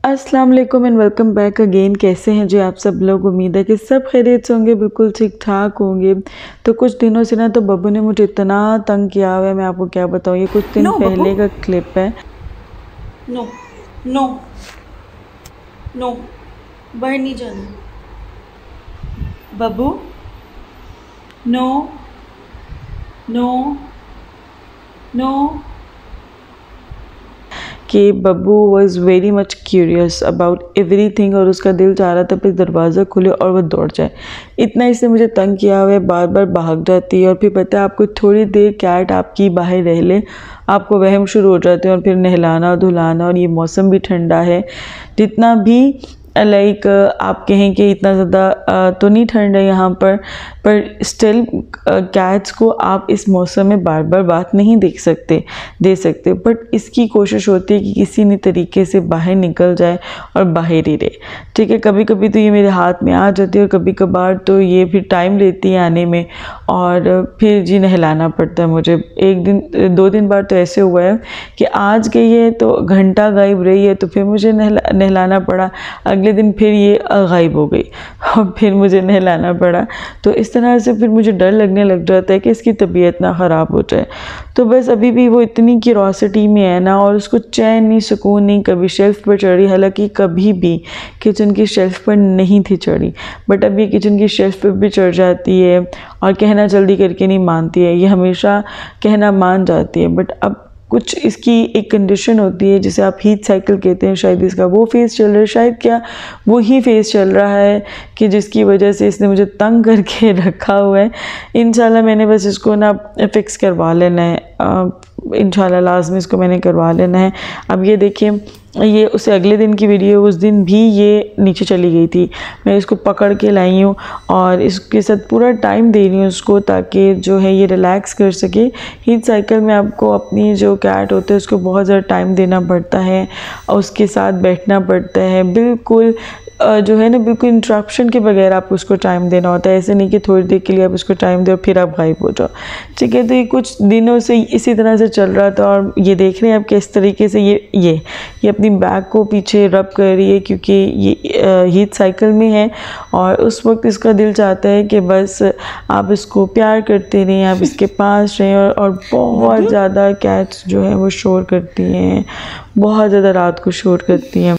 अस्सलाम वालेकुम and welcome back again. कैसे हैं जी आप सब लोग? उम्मीद है कि सब खैरियत से होंगे, बिल्कुल ठीक ठाक होंगे। तो कुछ दिनों से ना तो बब्बू ने मुझे इतना तंग किया हुआ है, मैं आपको क्या बताऊँ। ये कुछ दिन पहले का क्लिप है। नो नो नो, बाहर नहीं जाना बब्बू। No no no. कि Babbu was very much curious about everything और उसका दिल चाह रहा था फिर दरवाज़ा खुले और वह दौड़ जाए। इतना इसने मुझे तंग किया हुआ है, बार बार भाग जाती है। और फिर पता है आपको, थोड़ी देर कैट आपकी बाहर रह ले आपको वहम शुरू हो जाते हैं और फिर नहलाना धुलाना। और ये मौसम भी ठंडा है, जितना भी लाइक आप कहें कि इतना ज़्यादा तो नहीं ठंड है यहाँ पर स्टिल कैट्स को आप इस मौसम में बार बार बात नहीं दे सकते। बट इसकी कोशिश होती है कि किसी न तरीके से बाहर निकल जाए और बाहर ही रहे। ठीक है, कभी कभी तो ये मेरे हाथ में आ जाती है और कभी कभार तो ये फिर टाइम लेती है आने में और फिर जी नहलाना पड़ता है मुझे। एक दिन 2 दिन बाद तो ऐसे हुआ है कि आज गई है तो घंटा गायब रही है तो फिर मुझे नहलाना पड़ा। अगले दिन फिर ये गायब हो गई और फिर मुझे नहलाना पड़ा। तो इस तरह से फिर मुझे डर लगने लग जाता है कि इसकी तबीयत ना ख़राब हो जाए। तो बस अभी भी वो इतनी क्यूरोसिटी में है ना, और उसको चैन नहीं सुकून नहीं। कभी शेल्फ़ पर चढ़ी, हालांकि कभी भी किचन की शेल्फ़ पर नहीं थी चढ़ी, बट अब ये किचन की शेल्फ़ पर भी चढ़ जाती है और कहना जल्दी करके नहीं मानती है। ये हमेशा कहना मान जाती है, बट अब कुछ इसकी एक कंडीशन होती है जिसे आप हीट साइकिल कहते हैं। शायद इसका वो फेज़ चल रहा है, शायद क्या वो ही फेज़ चल रहा है कि जिसकी वजह से इसने मुझे तंग करके रखा हुआ है। इंशाल्लाह मैंने बस इसको ना फिक्स करवा लेना है, इंशाल्लाह लाज़मी इसको मैंने करवा लेना है। अब ये देखिए, ये उससे अगले दिन की वीडियो, उस दिन भी ये नीचे चली गई थी। मैं इसको पकड़ के लाई हूँ और इसके साथ पूरा टाइम दे रही हूँ उसको, ताकि जो है ये रिलैक्स कर सके। हीट साइकिल में आपको अपनी जो कैट होते हैं उसको बहुत ज़्यादा टाइम देना पड़ता है और उसके साथ बैठना पड़ता है। बिल्कुल जो है ना, बिल्कुल इंटरप्शन के बगैर आपको उसको टाइम देना होता है। ऐसे नहीं कि थोड़ी देर के लिए आप उसको टाइम दो और फिर आप गायब हो जाओ। ठीक है, तो ये कुछ दिनों से इसी तरह से चल रहा था। और ये देख रहे हैं आप किस तरीके से ये अपनी बैक को पीछे रब कर रही है, क्योंकि ये हीट साइकिल में है और उस वक्त इसका दिल चाहता है कि बस आप इसको प्यार करते रहें, आप इसके पास रहें। और बहुत ज़्यादा कैट्स जो है वो शोर करती हैं, बहुत ज़्यादा रात को शोर करती हैं।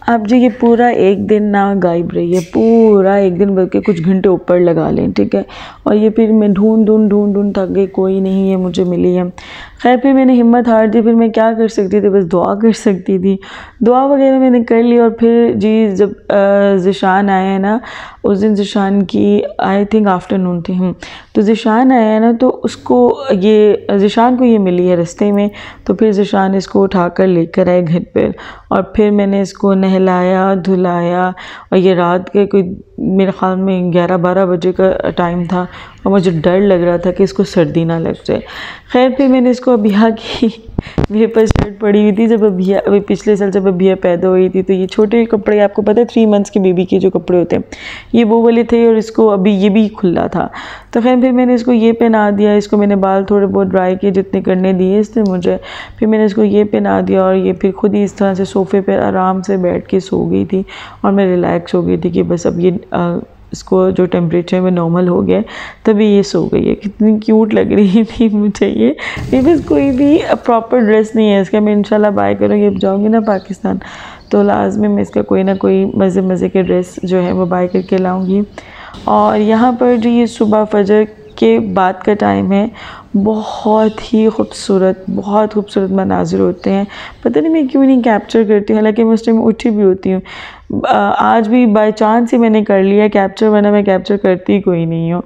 अब जी ये पूरा एक दिन ना गायब रही है, पूरा एक दिन, बल्कि कुछ घंटे ऊपर लगा लें। ठीक है, और ये फिर मैं ढूंढ थक गई, कोई नहीं है मुझे मिली है। खैर फिर मैंने हिम्मत हार दी। फिर मैं क्या कर सकती थी, बस दुआ कर सकती थी। दुआ वगैरह मैंने कर ली। और फिर जी जब ज़िशान आया है ना, उस दिन ज़िशान की आई थिंक आफ्टरनून थी। तो ज़िशान आया है ना, तो उसको ज़िशान को ये मिली है रास्ते में। तो फिर ज़िशान इसको उठा कर लेकर आए घर पर और फिर मैंने इसको नहलाया धुलाया। और ये रात के कोई मेरे ख़्याल में 11-12 बजे का टाइम था और मुझे डर लग रहा था कि इसको सर्दी ना लग जाए। खैर फिर मैंने इसको अभिया की मेरे पास शर्ट पड़ी हुई थी जब अभी पिछले साल जब अभिया पैदा हुई थी। तो ये छोटे कपड़े, आपको पता है 3 मंथ्स के बेबी के जो कपड़े होते हैं ये वो वाले थे, और इसको अभी ये भी खुला था। तो खैर फिर मैंने इसको ये पहना दिया। इसको मैंने बाल थोड़े बहुत ड्राई किए जितने करने दिए इसने मुझे। फिर मैंने इसको ये पहना दिया और ये फिर खुद ही इस तरह से सोफ़े पर आराम से बैठ के सो गई थी। और मैं रिलैक्स हो गई थी कि बस अब ये इसको जो टेम्परेचर में नॉर्मल हो गया तभी ये सो गई है। कितनी क्यूट लग रही थी मुझे ये बस कोई भी प्रॉपर ड्रेस नहीं है इसका। मैं इंशाल्लाह बाय करूँगी, अब जाऊँगी ना पाकिस्तान तो लाजमी मैं इसका कोई ना कोई मज़े के ड्रेस जो है वो बाय करके लाऊँगी। और यहाँ पर जो ये सुबह फजर के बाद का टाइम है, बहुत खूबसूरत मनाजिर होते हैं। पता नहीं मैं क्यों नहीं कैप्चर करती हूँ, हालांकि मैं उस टाइम उठी भी होती हूँ। आज भी बाय चांस ही मैंने कर लिया कैप्चर, वरना मैं कैप्चर करती ही कोई नहीं हूँ।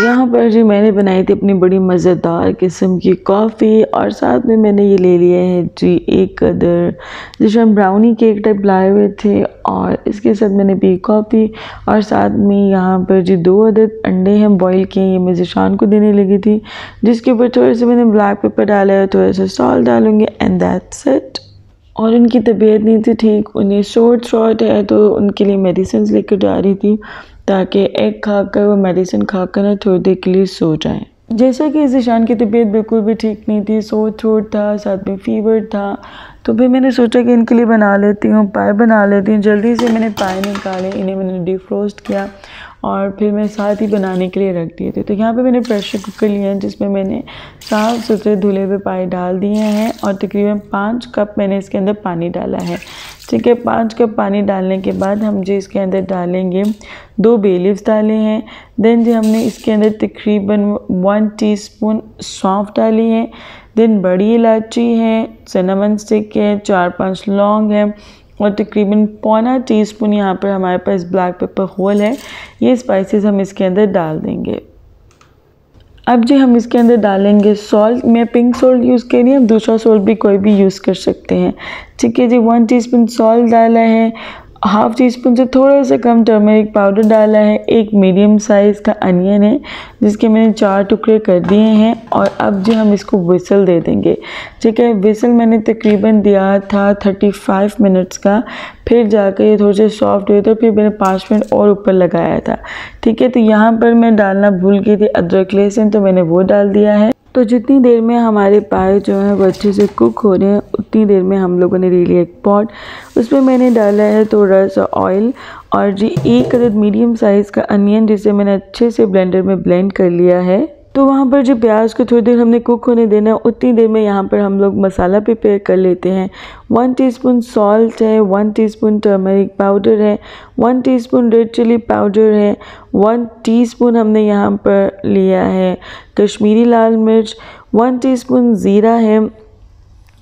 यहाँ पर जी मैंने बनाई थी अपनी बड़ी मज़ेदार किस्म की कॉफ़ी और साथ में मैंने ये ले लिए हैं जी एक अदर जिसे हम ब्राउनी केक टाइप लाए हुए थे, और इसके साथ मैंने पी कॉफ़ी और साथ में यहाँ पर जी 2 अदर अंडे हैं बॉईल किए, ये मैं ज़िशान को देने लगी थी, जिसके ऊपर थोड़े से मैंने ब्लैक पेपर डाला है, थोड़ा सा सॉल्ट डालूँगी एंड दैट्स इट। और उनकी तबीयत नहीं थी ठीक, उन्हें शॉर्ट है तो उनके लिए मेडिसिन लेकर जा रही थी ताकि एग खाकर वो मेडिसिन खाकर ना थोड़ी देर के लिए सो जाएं। जैसा कि ज़िशान की तबीयत बिल्कुल भी ठीक नहीं थी, सोर थ्रोट था, साथ में फीवर था, तो फिर मैंने सोचा कि इनके लिए बना लेती हूँ, पाए बना लेती हूँ। जल्दी से मैंने पाए निकाले, इन्हें मैंने डिफ्रोस्ट किया और फिर मैं साथ ही बनाने के लिए रख दिए थे। तो यहाँ पे मैंने प्रेशर कुकर लिया है जिसमें मैंने साफ़ सुथरे धुले हुए पाए डाल दिए हैं और तकरीबन 5 कप मैंने इसके अंदर पानी डाला है। ठीक है, 5 कप पानी डालने के बाद हम जी इसके अंदर डालेंगे 2 बे लीव्स डाले हैं। देन जी हमने इसके अंदर तकरीबन 1 टीस्पून सौंफ डाली है। देन बड़ी इलायची है, सिनेमन स्टिक है, 4-5 लौंग है और तकरीबन पौना टीस्पून यहाँ पर हमारे पास ब्लैक पेपर होल है। ये स्पाइसेस हम इसके अंदर डाल देंगे। अब जी हम इसके अंदर डालेंगे सॉल्ट। मैं पिंक सॉल्ट यूज़ कर रही हूँ, दूसरा सॉल्ट भी कोई भी यूज़ कर सकते हैं। ठीक है जी, 1 टीस्पून सॉल्ट डाला है, हाफ़ टी स्पून से थोड़ा सा कम टर्मरिक पाउडर डाला है, एक मीडियम साइज़ का अनियन है जिसके मैंने 4 टुकड़े कर दिए हैं और अब जो हम इसको विसल दे देंगे। ठीक है, विसल मैंने तकरीबन दिया था 35 मिनट्स का, फिर जाकर ये थोड़े से सॉफ्ट हुए थे, फिर मैंने 5 मिनट और ऊपर लगाया था। ठीक है, तो यहाँ पर मैं डालना भूल गई थी अदरक लहसुन, तो मैंने वो डाल दिया है। तो जितनी देर में हमारे पाए जो है वो अच्छे से कुक हो रहे हैं उतनी देर में हम लोगों ने ले लिया एक पॉट, उसमें मैंने डाला है थोड़ा सा ऑयल और जी 1 अदद मीडियम साइज़ का अनियन जिसे मैंने अच्छे से ब्लेंडर में ब्लेंड कर लिया है। तो वहाँ पर जो प्याज को थोड़ी देर हमने कुक होने देना है, उतनी देर में यहाँ पर हम लोग मसाला प्रिपेयर कर लेते हैं। 1 टीस्पून सॉल्ट है, 1 टीस्पून टर्मरिक पाउडर है, 1 टीस्पून रेड चिली पाउडर है, 1 टीस्पून हमने यहाँ पर लिया है कश्मीरी लाल मिर्च, 1 टीस्पून ज़ीरा है,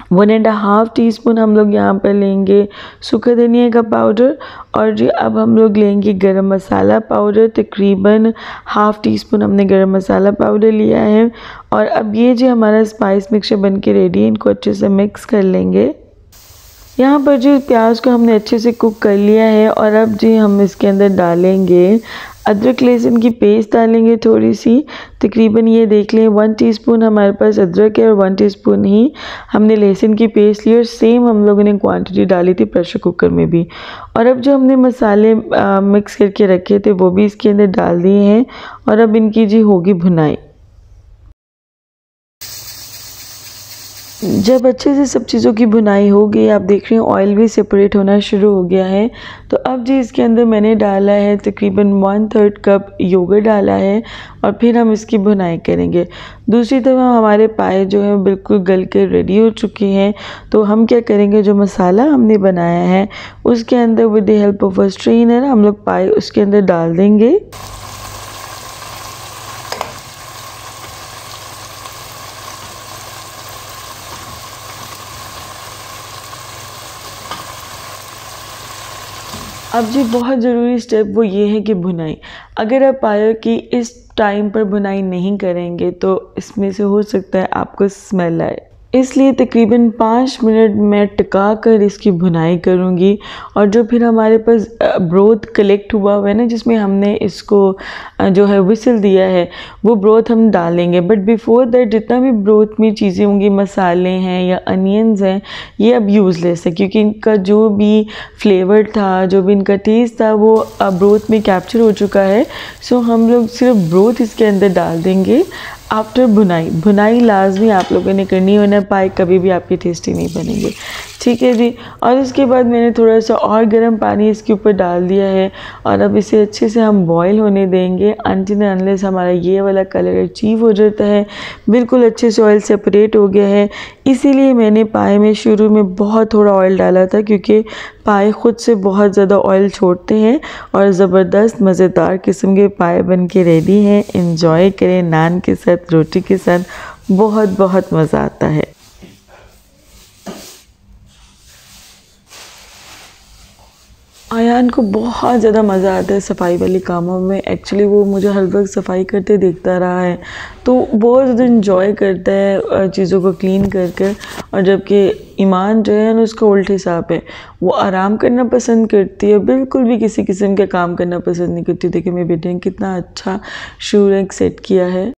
1.5 टीस्पून हम लोग यहाँ पर लेंगे सूखा धनिया का पाउडर और जी अब हम लोग लेंगे गरम मसाला पाउडर, तकरीबन हाफ़ टी स्पून हमने गरम मसाला पाउडर लिया है। और अब ये जी हमारा स्पाइस मिक्सचर बन के रेडी है, इनको अच्छे से मिक्स कर लेंगे। यहाँ पर जी प्याज को हमने अच्छे से कुक कर लिया है और अब जी हम इसके अंदर डालेंगे अदरक लहसुन की पेस्ट डालेंगे थोड़ी सी, तकरीबन ये देख लें 1 टीस्पून हमारे पास अदरक है और 1 टीस्पून ही हमने लहसुन की पेस्ट ली और सेम हम लोगों ने क्वांटिटी डाली थी प्रेशर कुकर में भी। और अब जो हमने मसाले मिक्स करके रखे थे वो भी इसके अंदर डाल दिए हैं और अब इनकी जी होगी भुनाई। जब अच्छे से सब चीज़ों की भुनाई हो गई, आप देख रहे हैं ऑयल भी सेपरेट होना शुरू हो गया है, तो अब जी इसके अंदर मैंने डाला है तकरीबन 1/3 कप योगर्ट डाला है और फिर हम इसकी भुनाई करेंगे। दूसरी तरफ हमारे पाए जो है बिल्कुल गल के रेडी हो चुके हैं, तो हम क्या करेंगे, जो मसाला हमने बनाया है उसके अंदर with the help of a strainer हम लोग पाए उसके अंदर डाल देंगे। अब जी बहुत ज़रूरी स्टेप वो ये है कि भुनाई, अगर आप पाए कि इस टाइम पर भुनाई नहीं करेंगे तो इसमें से हो सकता है आपको स्मेल आए, इसलिए तकरीबन 5 मिनट मैं टिका कर इसकी भुनाई करूँगी। और जो फिर हमारे पास ब्रोथ कलेक्ट हुआ है ना जिसमें हमने इसको जो है विसल दिया है वो ब्रोथ हम डालेंगे। बट बिफ़ोर दैट जितना भी ब्रोथ में चीज़ें होंगी, मसाले हैं या अनियंस हैं, ये अब यूज़लेस है क्योंकि इनका जो भी फ्लेवर था, जो भी इनका टेस्ट था वो ब्रोथ में कैप्चर हो चुका है। सो हम लोग सिर्फ ब्रोथ इसके अंदर डाल देंगे आफ्टर भुनाई। भुनाई लाजमी आप लोगों ने करनी है, वरना पाए कभी भी आपके टेस्टी नहीं बनेंगे। ठीक है जी, और उसके बाद मैंने थोड़ा सा और गर्म पानी इसके ऊपर डाल दिया है और अब इसे अच्छे से हम बॉईल होने देंगे अनटिल अनलेस हमारा ये वाला कलर अचीव हो जाता है। बिल्कुल अच्छे से ऑयल सेपरेट हो गया है, इसीलिए मैंने पाए में शुरू में बहुत थोड़ा ऑयल डाला था क्योंकि पाए ख़ुद से बहुत ज़्यादा ऑयल छोड़ते हैं। और ज़बरदस्त मज़ेदार किस्म के पाए बन के रेडी हैं। इंजॉय करें, नान के साथ, रोटी के साथ, बहुत बहुत मज़ा आता है। आयान को बहुत ज़्यादा मज़ा आता है सफाई वाली कामों में। एक्चुअली वो मुझे हर वक्त सफाई करते देखता रहा है, तो बहुत ज़्यादा इन्जॉय करता है चीज़ों को क्लीन कर कर। और जबकि ईमान जो है ना उसका उल्ट हिसाब है, वो आराम करना पसंद करती है, बिल्कुल भी किसी किस्म के काम करना पसंद नहीं करती। देखिए मेरी बेटी ने कितना अच्छा शू रैक सेट किया है।